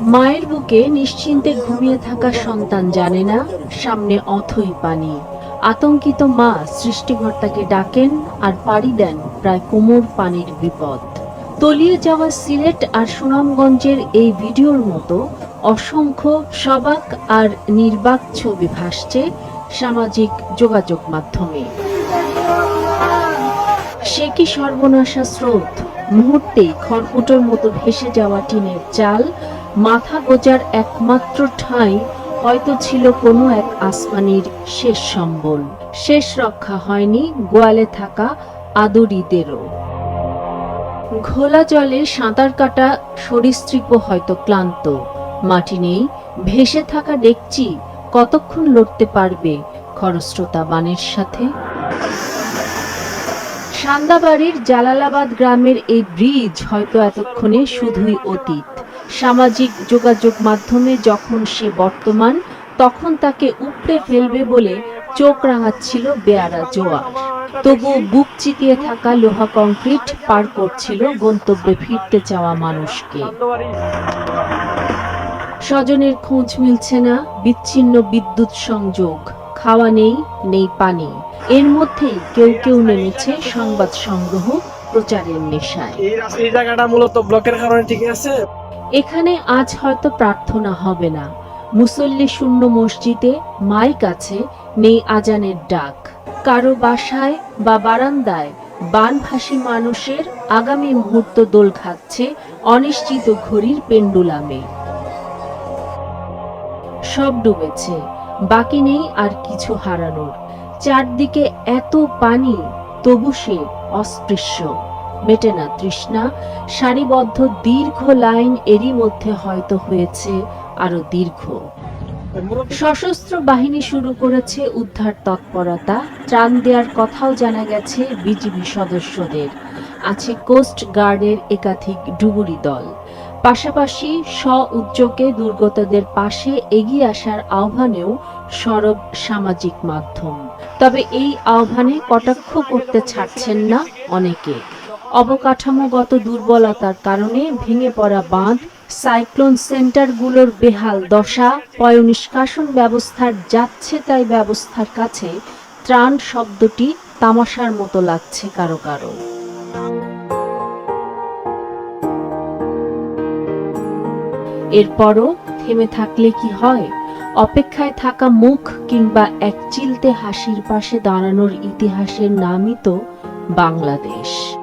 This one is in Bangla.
মায়ের বুকে নিশ্চিন্তে ঘুমিয়ে থাকা সন্তান জানে না সামনে অথই পানি। আতঙ্কিত মা সৃষ্টিকর্তাকে ডাকেন আর পাড়ি দেন প্রায় কোমর পানির বিপদ। তলিয়ে যাওয়া সিলেট আর সুনামগঞ্জের এই ভিডিওর মতো অসংখ্য সবাক আর নির্বাক ছবি ভাসছে সামাজিক যোগাযোগ মাধ্যমে। সে কি সর্বনাশা স্রোত! মুহূর্তেই খড়কুটোর মতো ভেসে যাওয়া টিনের চাল, মাথা গোজার একমাত্র ঠাঁই হয়তো ছিল কোনো এক আসমানির শেষ সম্বল। শেষ রক্ষা হয়নি গোয়ালে থাকা আদরিদেরও। ঘোলা জলে সাঁতার কাটা সরীসৃপও হয়তো ক্লান্ত। মাটি নেই, ভেসে থাকা ডেকচি কতক্ষণ লড়তে পারবে খরস্রোতা বানের সাথে? সান্দাবাড়ির জালালাবাদ গ্রামের এই ব্রিজ হয়তো এতক্ষণে শুধুই অতীত। সামাজিক যোগাযোগ মাধ্যমে যখন সে বর্তমান, তখন তাকে উপড়ে ফেলবে বলে চোখ রাঙাচ্ছিল বেয়ারা জোয়ার। তবু বুক চিতিয়ে থাকা লোহা কংক্রিট পার করছিল গন্তব্যে ফিরতে চাওয়া মানুষকে। স্বজনের খোঁজ মিলছে না, বিচ্ছিন্ন বিদ্যুৎ সংযোগ, খাওয়া নেই, নেই পানি। এর মধ্যেই কেউ কেউ নেমেছে সংবাদ সংগ্রহ প্রচারের নেশায়। এই জায়গাটা মূলত ব্লকের কারণে ঠিক আছে। এখানে আজ হয়তো প্রার্থনা হবে না, মুসল্লি শূন্য মসজিদে মাইক আছে, নেই আজানের ডাক। কারো বাসায় বা বারান্দায় বানভাসী মানুষের আগামী মুহূর্ত দোল খাচ্ছে অনিশ্চিত ঘড়ির পেন্ডুলামে। সব ডুবেছে, বাকি নেই আর কিছু হারানোর। চারদিকে এত পানি, তবু সে অস্পৃশ্য। মেটে না তৃষ্ণা, সারিবদ্ধ দীর্ঘ লাইন এরই মধ্যে হয়তো হয়েছে আরো দীর্ঘ। সশস্ত্র বাহিনী শুরু করেছে উদ্ধার তৎপরতা। ত্রাণ দেওয়ার কথাও জানা গেছে বিজিবি সদস্যদের। আছে কোস্ট গার্ডের একাধিক ডুবুরি দল। পাশাপাশি স্ব-উদ্যোগে দুর্গতদের পাশে এগিয়ে আসার আহ্বানেও সরব সামাজিক মাধ্যম। তবে এই আহ্বানে কটাক্ষ করতে ছাড়ছেন না অনেকে। অবকাঠামোগত দুর্বলতার কারণে ভেঙে পড়া বাঁধ, সাইক্লোন সেন্টারগুলোর বেহাল দশা, পয়ঃনিষ্কাশন ব্যবস্থার যাচ্ছে তাই ব্যবস্থার কাছে ত্রাণ শব্দটি তামাশার মতো লাগছে কারো কারো। এরপরও থেমে থাকলে কি হয়? অপেক্ষায় থাকা মুখ কিংবা এক চিলতে হাসির পাশে দাঁড়ানোর ইতিহাসের নামই তো বাংলাদেশ।